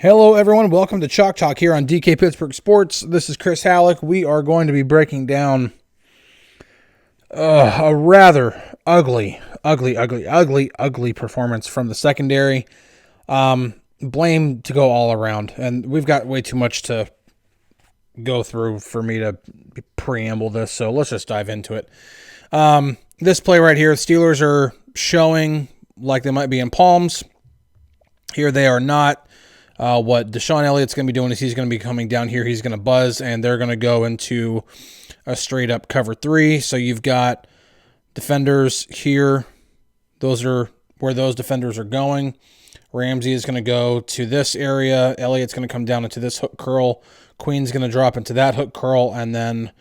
Hello, everyone. Welcome to Chalk Talk here on DK Pittsburgh Sports. This is Chris Halicke. We are going to be breaking down a rather ugly performance from the secondary. Blame to go all around, and we've got way too much to go through for me to preamble this, so let's just dive into it. This play right here, the Steelers are showing like they might be in palms. Here they are not. What Deshaun Elliott's going to be doing is he's going to be coming down here. He's going to buzz, and they're going to go into a straight-up cover three. So you've got defenders here. Those are where those defenders are going. Ramsey is going to go to this area. Elliott's going to come down into this hook curl. Queen's going to drop into that hook curl, and then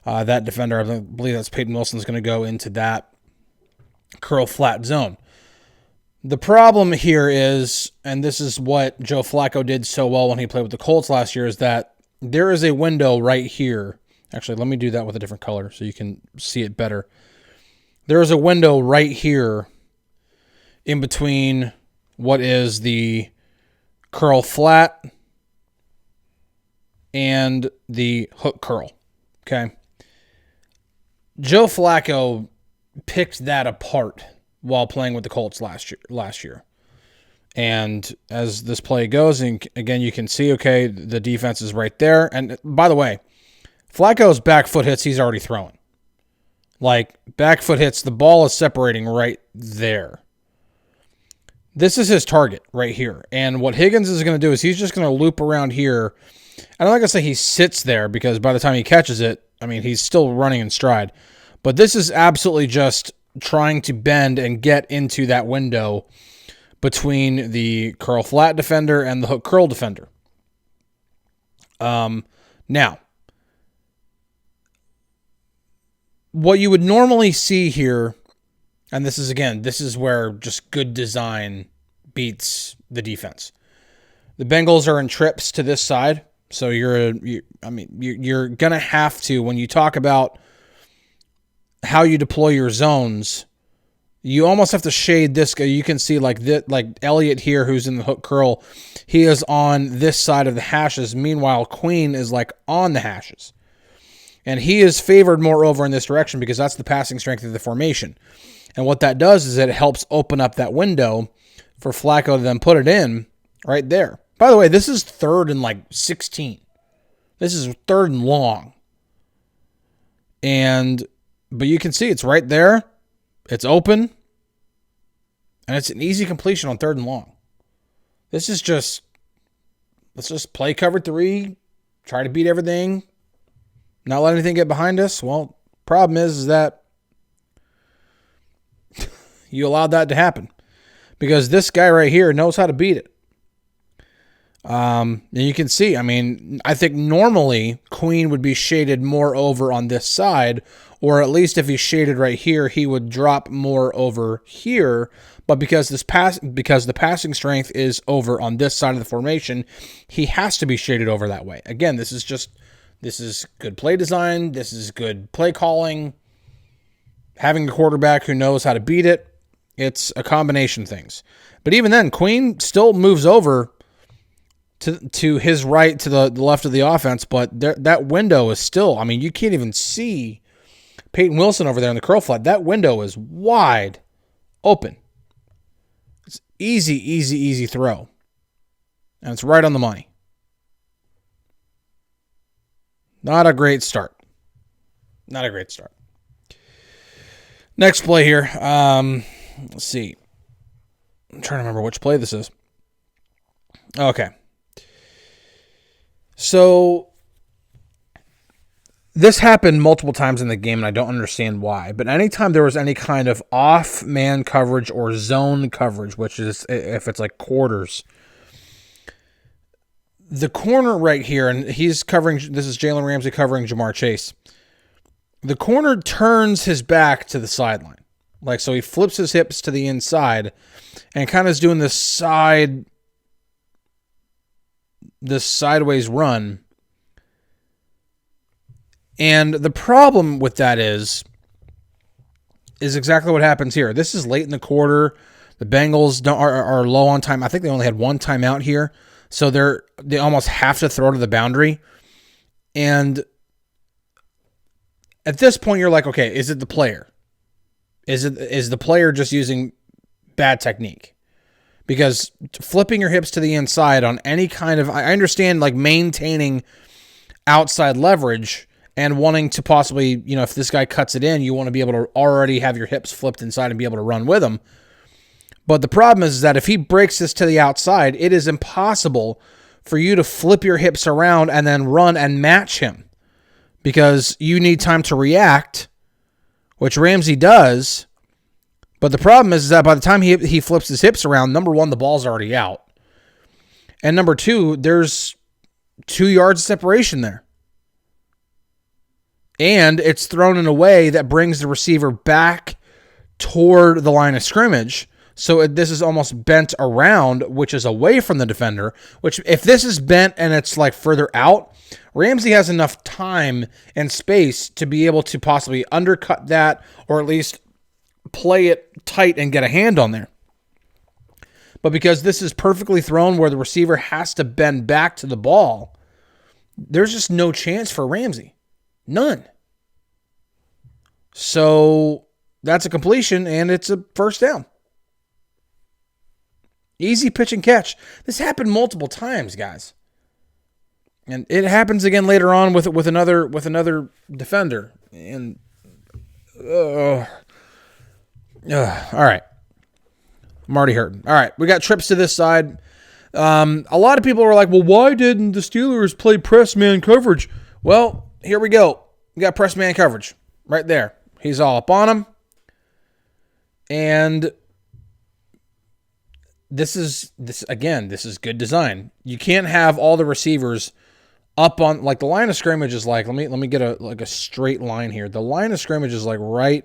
that defender, I believe that's Peyton Wilson, is going to go into that curl flat zone. The problem here is, and this is what Joe Flacco did so well when he played with the Colts last year, is that there is a window right here. Actually, let me do that with a different color so you can see it better. There is a window right here in between what is the curl flat and the hook curl. Okay. Joe Flacco picked that apart while playing with the Colts last year. And as this play goes, and again, you can see, okay, the defense is right there. And by the way, Flacco's back foot hits, he's already throwing. Like, back foot hits, the ball is separating right there. This is his target right here. And what Higgins is going to do is he's just going to loop around here. I'm not going to say he sits there, because by the time he catches it, I mean, he's still running in stride. But this is absolutely just trying to bend and get into that window between the curl flat defender and the hook curl defender. Now, what you would normally see here, and this is where just good design beats the defense. The Bengals are in trips to this side, so you're going to have to, when you talk about how you deploy your zones, you almost have to shade this guy. You can see like Elliott here, who's in the hook curl. He is on this side of the hashes. Meanwhile, Queen is like on the hashes. And he is favored more over in this direction because that's the passing strength of the formation. And what that does is it helps open up that window for Flacco to then put it in right there. By the way, this is third and like 16. This is third and long. But you can see it's right there. It's open. And it's an easy completion on third and long. This is just, let's just play cover three, try to beat everything, not let anything get behind us. Well, problem is that you allowed that to happen because this guy right here knows how to beat it. And you can see, I mean, I think normally Queen would be shaded more over on this side, or at least if he's shaded right here, he would drop more over here. But because the passing strength is over on this side of the formation, he has to be shaded over that way. Again, this is good play design. This is good play calling. Having a quarterback who knows how to beat it. It's a combination of things. But even then, Queen still moves over to his right, to the left of the offense, but that window is still, I mean, you can't even see Peyton Wilson over there in the curl flat. That window is wide open. It's easy throw. And it's right on the money. Not a great start. Next play here. Let's see. I'm trying to remember which play this is. Okay. So this happened multiple times in the game, and I don't understand why. But anytime there was any kind of off-man coverage or zone coverage, which is if it's like quarters, the corner right here, and he's covering, this is Jalen Ramsey covering Jamar Chase. The corner turns his back to the sideline. Like, so he flips his hips to the inside and kind of is doing this sideways run. And the problem with that is exactly what happens here. This is late in the quarter. The Bengals are low on time. I think they only had one timeout here. So they almost have to throw to the boundary. And at this point, you're like, okay, is it the player? Is the player just using bad technique? Because flipping your hips to the inside on any kind of, I understand like maintaining outside leverage and wanting to possibly, if this guy cuts it in, you want to be able to already have your hips flipped inside and be able to run with him. But the problem is that if he breaks this to the outside, it is impossible for you to flip your hips around and then run and match him, because you need time to react, which Ramsey does. But the problem is that by the time he flips his hips around, number one, the ball's already out. And number two, there's 2 yards of separation there. And it's thrown in a way that brings the receiver back toward the line of scrimmage. So this is almost bent around, which is away from the defender, which if this is bent and it's like further out, Ramsey has enough time and space to be able to possibly undercut that, or at least play it tight and get a hand on there. But because this is perfectly thrown where the receiver has to bend back to the ball, there's just no chance for Ramsey. None. So that's a completion, and it's a first down. Easy pitch and catch. This happened multiple times, guys. And it happens again later on with another defender. And all right. I'm already hurting. All right, we got trips to this side. A lot of people were like, well, why didn't the Steelers play press man coverage? Well, here we go. We got press man coverage right there. He's all up on him. And this is good design. You can't have all the receivers up on, like, the line of scrimmage is like, let me get a straight line here. The line of scrimmage is like right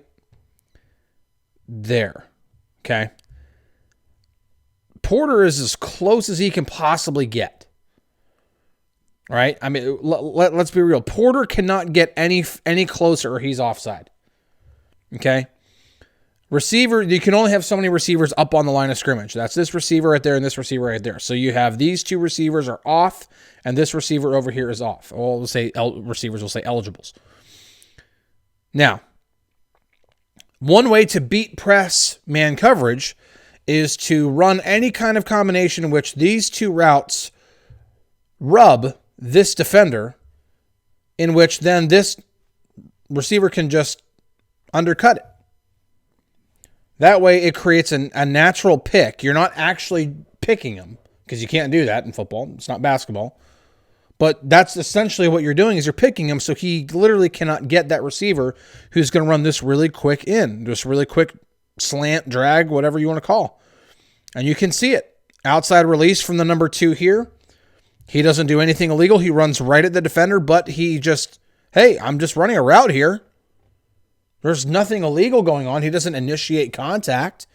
there. Okay. Porter is as close as he can possibly get. Right? I mean, let's be real. Porter cannot get any closer or he's offside. Okay? Receiver, you can only have so many receivers up on the line of scrimmage. That's this receiver right there and this receiver right there. So you have these two receivers are off, and this receiver over here is off. Well, we'll say receivers, we'll say eligibles. Now, one way to beat press man coverage is to run any kind of combination in which these two routes rub this defender, in which then this receiver can just undercut it. That way it creates a natural pick. You're not actually picking him, because you can't do that in football. It's not basketball. But that's essentially what you're doing, is you're picking him, so he literally cannot get that receiver who's going to run this really quick this really quick slant, drag, whatever you want to call. And you can see it. Outside release from the number 2 here. He doesn't do anything illegal. He runs right at the defender, but he just, hey, I'm just running a route here. There's nothing illegal going on. He doesn't initiate contact.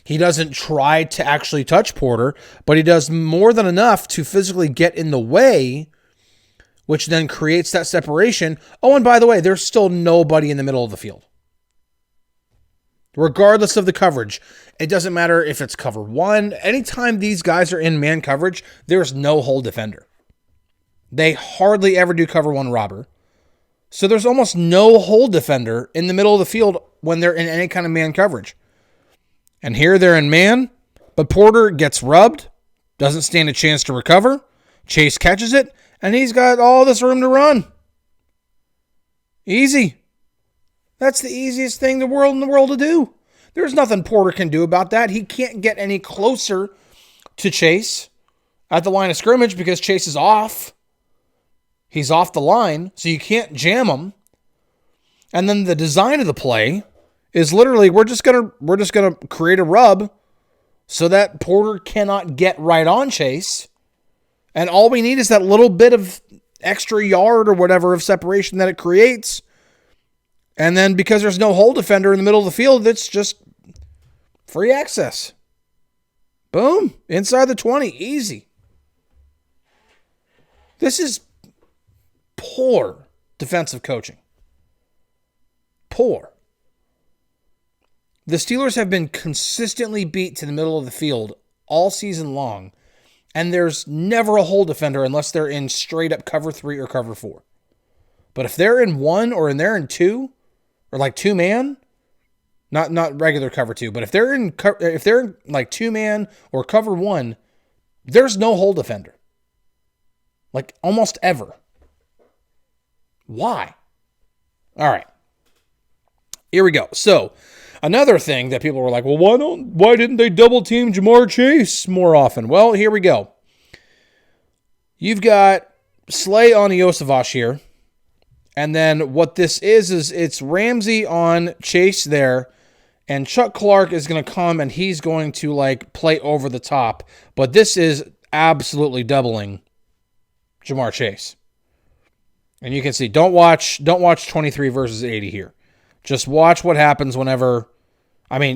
He doesn't try to actually touch Porter, but he does more than enough to physically get in the way, which then creates that separation. Oh, and by the way, there's still nobody in the middle of the field. Regardless of the coverage, it doesn't matter if it's cover 1. Anytime these guys are in man coverage, there's no hole defender. They hardly ever do cover 1 robber. So there's almost no hole defender in the middle of the field when they're in any kind of man coverage. And here they're in man, but Porter gets rubbed, doesn't stand a chance to recover. Chase catches it, and he's got all this room to run. Easy. That's the easiest thing in the world to do. There's nothing Porter can do about that. He can't get any closer to Chase at the line of scrimmage because Chase is off. He's off the line, so you can't jam him. And then the design of the play is literally we're just gonna create a rub so that Porter cannot get right on Chase. And all we need is that little bit of extra yard or whatever of separation that it creates. And then because there's no hole defender in the middle of the field, it's just free access. Boom. Inside the 20. Easy. This is poor defensive coaching. Poor. The Steelers have been consistently beat to the middle of the field all season long, And there's never a hole defender unless they're in straight up cover 3 or cover 4. But if they're in 1 or they're in 2, or like 2-man, not regular cover 2, but if they're in like 2-man or cover 1, there's no hole defender. Like almost ever. Why? All right. Here we go. So, another thing that people were like, well, why didn't they double team Jamar Chase more often? Well, here we go. You've got Slay on Kovacevic here. And then what this is it's Ramsey on Chase there. And Chuck Clark is going to come and he's going to like play over the top. But this is absolutely doubling Jamar Chase. And you can see, don't watch 23 versus 80 here. Just watch what happens whenever,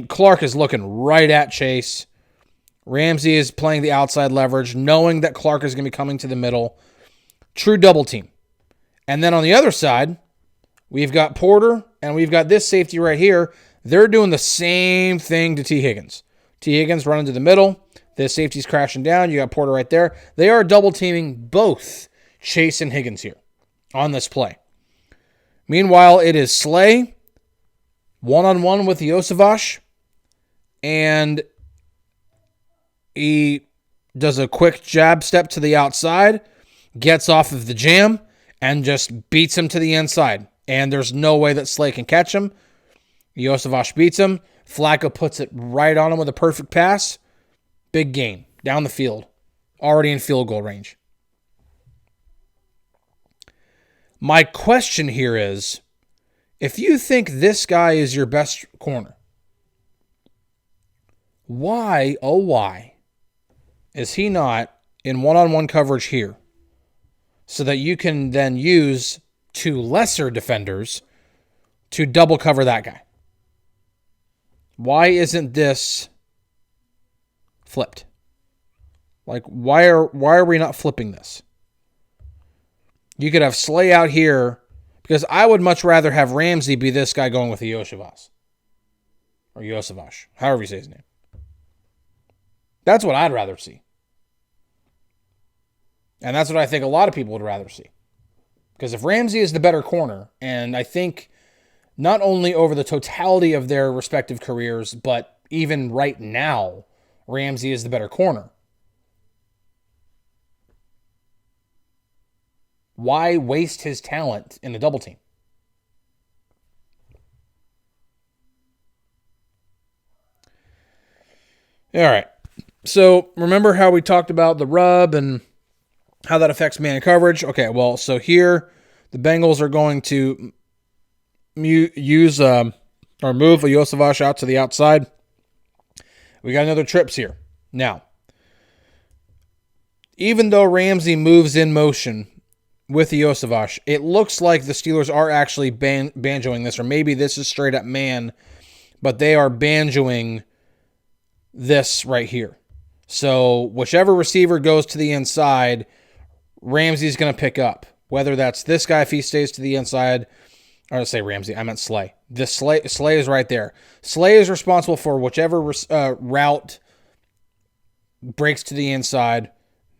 Clark is looking right at Chase. Ramsey is playing the outside leverage, knowing that Clark is going to be coming to the middle. True double team. And then on the other side, we've got Porter, and we've got this safety right here. They're doing the same thing to T. Higgins. T. Higgins running to the middle. This safety's crashing down. You got Porter right there. They are double teaming both Chase and Higgins here on this play. Meanwhile, it is Slay one-on-one with Kovacevic, and he does a quick jab step to the outside, gets off of the jam, and just beats him to the inside. And there's no way that Slay can catch him. Kovacevic beats him. Flacco puts it right on him with a perfect pass. Big gain down the field, already in field goal range. My question here is, if you think this guy is your best corner, why, oh why, is he not in one-on-one coverage here so that you can then use 2 lesser defenders to double cover that guy? Why isn't this flipped? Like, why are we not flipping this? You could have Slay out here, because I would much rather have Ramsey be this guy going with the Kovacevic. Or Kovacevic, however you say his name. That's what I'd rather see. And that's what I think a lot of people would rather see. Because if Ramsey is the better corner, and I think not only over the totality of their respective careers, but even right now, Ramsey is the better corner. Why waste his talent in a double team? All right. So remember how we talked about the rub and how that affects man coverage? Okay, well, so here the Bengals are going to move a Kovacevic out to the outside. We got another trips here. Now, even though Ramsey moves in motion with Kovacevic, it looks like the Steelers are actually banjoing this, or maybe this is straight up man, but they are banjoing this right here. So whichever receiver goes to the inside, Ramsey's going to pick up. Whether that's this guy if he stays to the inside, or I say Ramsey, I meant Slay. This Slay is right there. Slay is responsible for whichever route breaks to the inside.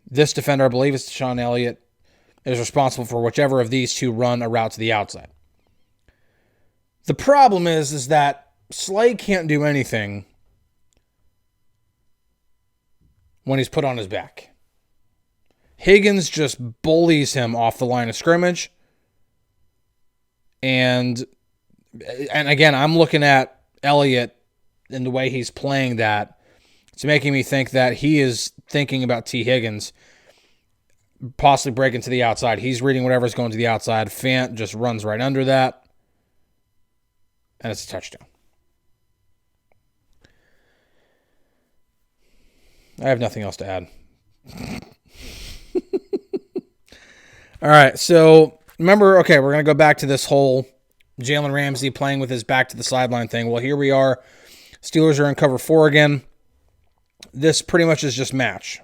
This defender, I believe it's Sean Elliott, is responsible for whichever of these two run a route to the outside. The problem is that Slay can't do anything when he's put on his back. Higgins just bullies him off the line of scrimmage. And again, I'm looking at Elliott and the way he's playing that. It's making me think that he is thinking about T. Higgins possibly breaking to the outside. He's reading whatever's going to the outside. Fant just runs right under that. And it's a touchdown. I have nothing else to add. All right, so remember, okay, we're going to go back to this whole Jalen Ramsey playing with his back to the sideline thing. Well, here we are. Steelers are in cover 4 again. This pretty much is just match.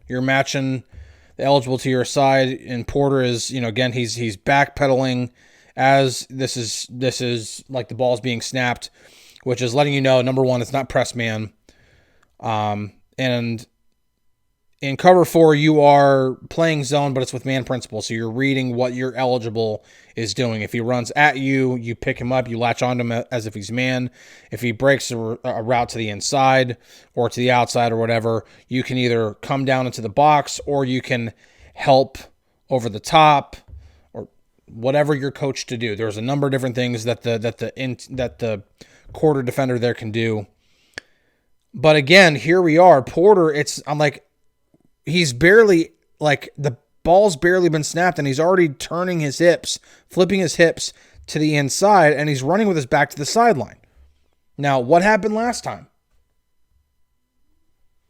You're matching the eligible to your side, and Porter is, again, he's backpedaling as this is like the ball's being snapped, which is letting you know, number one, it's not press man. And In cover 4, you are playing zone, but it's with man principle. So you're reading what your eligible is doing. If he runs at you, you pick him up, you latch onto him as if he's man. If he breaks a route to the inside or to the outside or whatever, you can either come down into the box or you can help over the top or whatever you're coached to do. There's a number of different things that the quarter defender there can do. But again, here we are. Porter, I'm like, he's barely, like, the ball's barely been snapped, and he's already turning his hips, flipping his hips to the inside, and he's running with his back to the sideline. Now, what happened last time?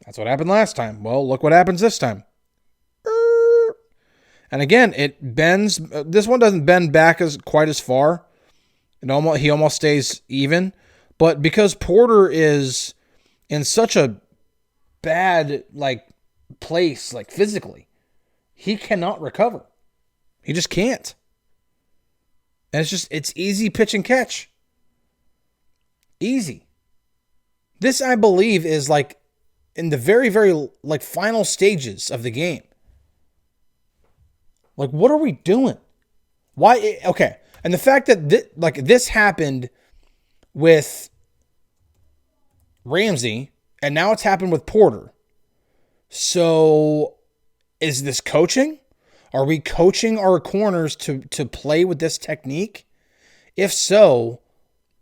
That's what happened last time. Well, look what happens this time. And again, it bends. This one doesn't bend back quite as far. He almost stays even. But because Porter is in such a bad, like, place, like, physically, he cannot recover. He just can't. And it's easy pitch and catch. Easy. This, I believe, is like in the very, very, like, final stages of the game. Like, what are we doing? Why? Okay. And the fact that this happened with Ramsey, and now it's happened with Porter. So, is this coaching? Are we coaching our corners to play with this technique? If so,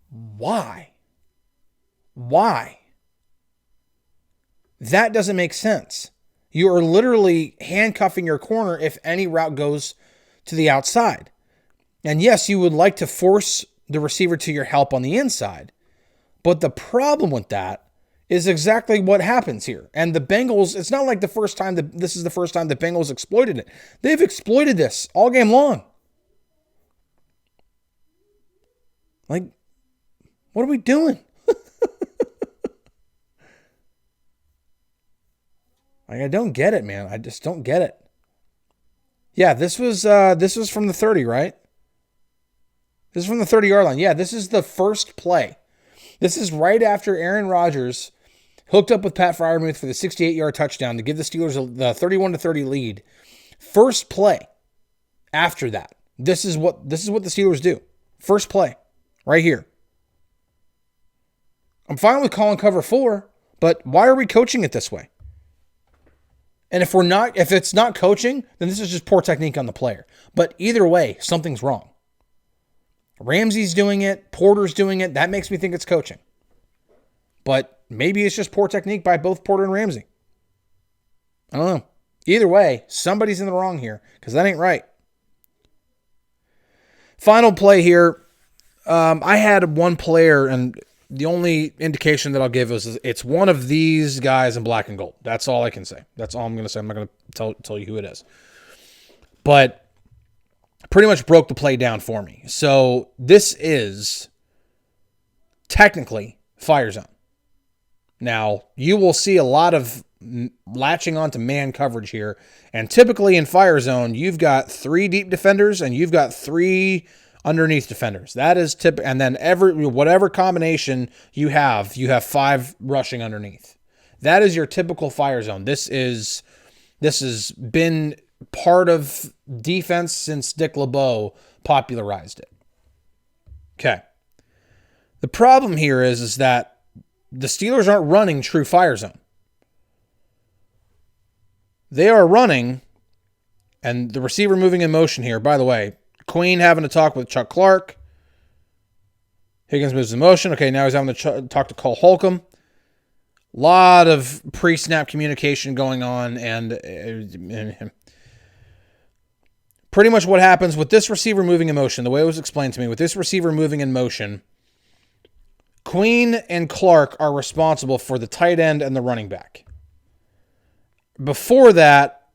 why? Why? That doesn't make sense. You are literally handcuffing your corner if any route goes to the outside. And yes, you would like to force the receiver to your help on the inside. But the problem with that is exactly what happens here. And the Bengals, it's not like this is the first time the Bengals exploited it. They've exploited this all game long. Like, what are we doing? Like, I don't get it, man. I just don't get it. Yeah, this was from the 30, right? This is from the 30-yard line. Yeah, this is the first play. This is right after Aaron Rodgers hooked up with Pat Freiermuth for the 68-yard touchdown to give the Steelers the 31-30 lead. First play after that. This is what the Steelers do. First play right here. I'm fine with calling cover 4, but why are we coaching it this way? And if it's not coaching, then this is just poor technique on the player. But either way, something's wrong. Ramsey's doing it, Porter's doing it. That makes me think it's coaching. But maybe it's just poor technique by both Porter and Ramsey. I don't know. Either way, somebody's in the wrong here because that ain't right. Final play here. I had one player, and the only indication that I'll give is it's one of these guys in black and gold. That's all I can say. That's all I'm going to say. I'm not going to tell you who it is. But pretty much broke the play down for me. So this is technically fire zone. Now, you will see a lot of latching onto man coverage here. And typically in fire zone, you've got 3 deep defenders and you've got 3 underneath defenders. That is and then whatever combination you have 5 rushing underneath. That is your typical fire zone. This has been part of defense since Dick LeBeau popularized it. Okay. The problem here is that the Steelers aren't running true fire zone. They are running, and the receiver moving in motion here, by the way, Queen having to talk with Chuck Clark. Higgins moves in motion. Okay, now he's having to talk to Cole Holcomb. A lot of pre-snap communication going on, and pretty much what happens with this receiver moving in motion, the way it was explained to me, with this receiver moving in motion, Queen and Clark are responsible for the tight end and the running back. Before that,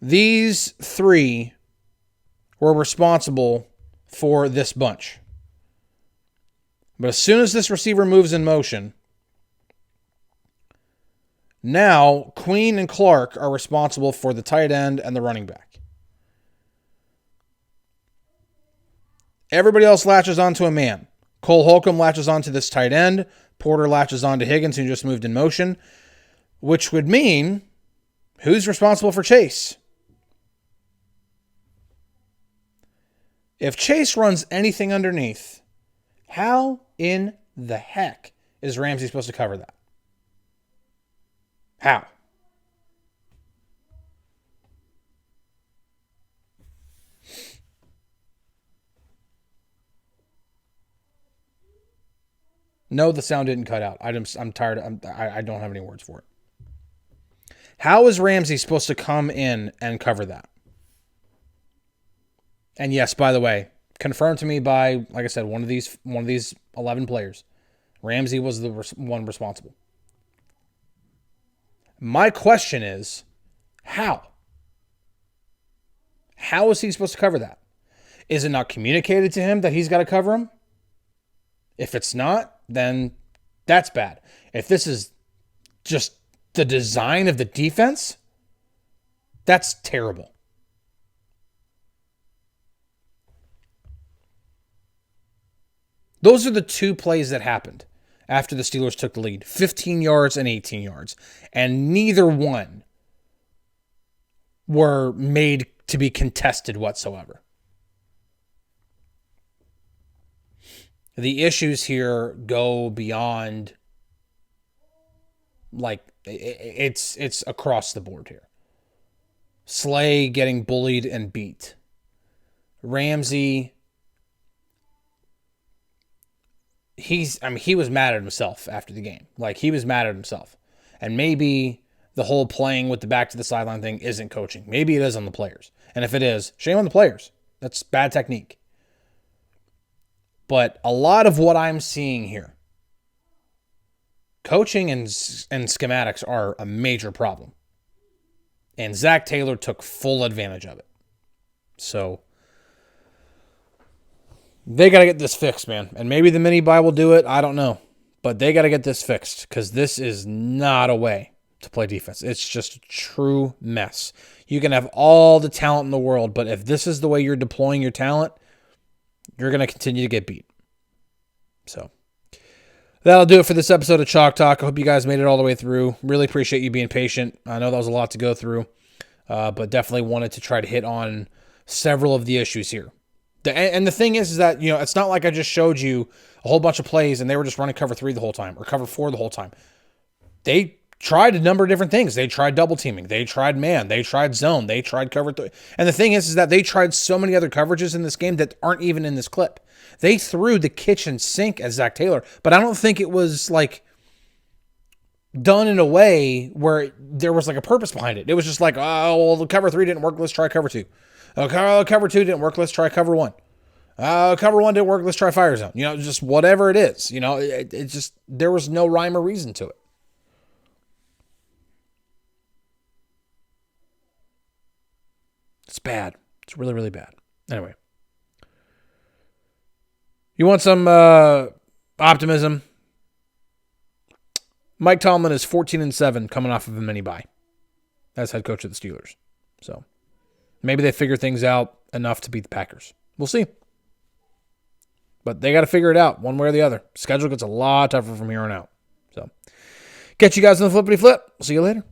these 3 were responsible for this bunch. But as soon as this receiver moves in motion, now Queen and Clark are responsible for the tight end and the running back. Everybody else latches onto a man. Cole Holcomb latches onto this tight end. Porter latches onto Higgins, who just moved in motion, which would mean Who's responsible for Chase? If Chase runs anything underneath, how in the heck is Ramsey supposed to cover that? How? No, the sound didn't cut out. I'm tired. I don't have any words for it. How is Ramsey supposed to come in and cover that? And yes, by the way, confirmed to me by, like I said, one of these 11 players. Ramsey was the one responsible. My question is, how? How is he supposed to cover that? Is it not communicated to him that he's got to cover him? If it's not, then that's bad. If this is just the design of the defense, that's terrible. Those are the two plays that happened after the Steelers took the lead. 15 yards and 18 yards. And neither one were made to be contested whatsoever. The issues here go beyond, like, it's across the board here. Slay getting bullied and beat. Ramsey, he was mad at himself after the game. Like, he was mad at himself. And maybe the whole playing with the back to the sideline thing isn't coaching. Maybe it is on the players. And if it is, shame on the players. That's bad technique. But a lot of what I'm seeing here, coaching and schematics are a major problem. And Zach Taylor took full advantage of it. So they got to get this fixed, man. And maybe the mini-bye will do it. I don't know. But they got to get this fixed because this is not a way to play defense. It's just a true mess. You can have all the talent in the world, but if this is the way you're deploying your talent, you're going to continue to get beat. So that'll do it for this episode of Chalk Talk. I hope you guys made it all the way through. Really appreciate you being patient. I know that was a lot to go through, but definitely wanted to try to hit on several of the issues here. And the thing is that, you know, it's not like I just showed you a whole bunch of plays and they were just running cover 3 the whole time or cover 4 the whole time. They tried a number of different things. They tried double teaming. They tried man. They tried zone. They tried cover 3. And the thing is that they tried so many other coverages in this game that aren't even in this clip. They threw the kitchen sink at Zach Taylor, but I don't think it was like done in a way where there was like a purpose behind it. It was just like, oh, well, the cover 3 didn't work. Let's try cover 2. Cover 2 didn't work. Let's try cover 1. Cover 1 didn't work. Let's try fire zone. You know, just whatever it is. You know, it just, there was no rhyme or reason to it. It's bad. It's really, really bad. Anyway. You want some optimism? Mike Tomlin is 14-7 coming off of a mini-bye as head coach of the Steelers. So maybe they figure things out enough to beat the Packers. We'll see. But they got to figure it out one way or the other. Schedule gets a lot tougher from here on out. So catch you guys on the flippity flip. See you later.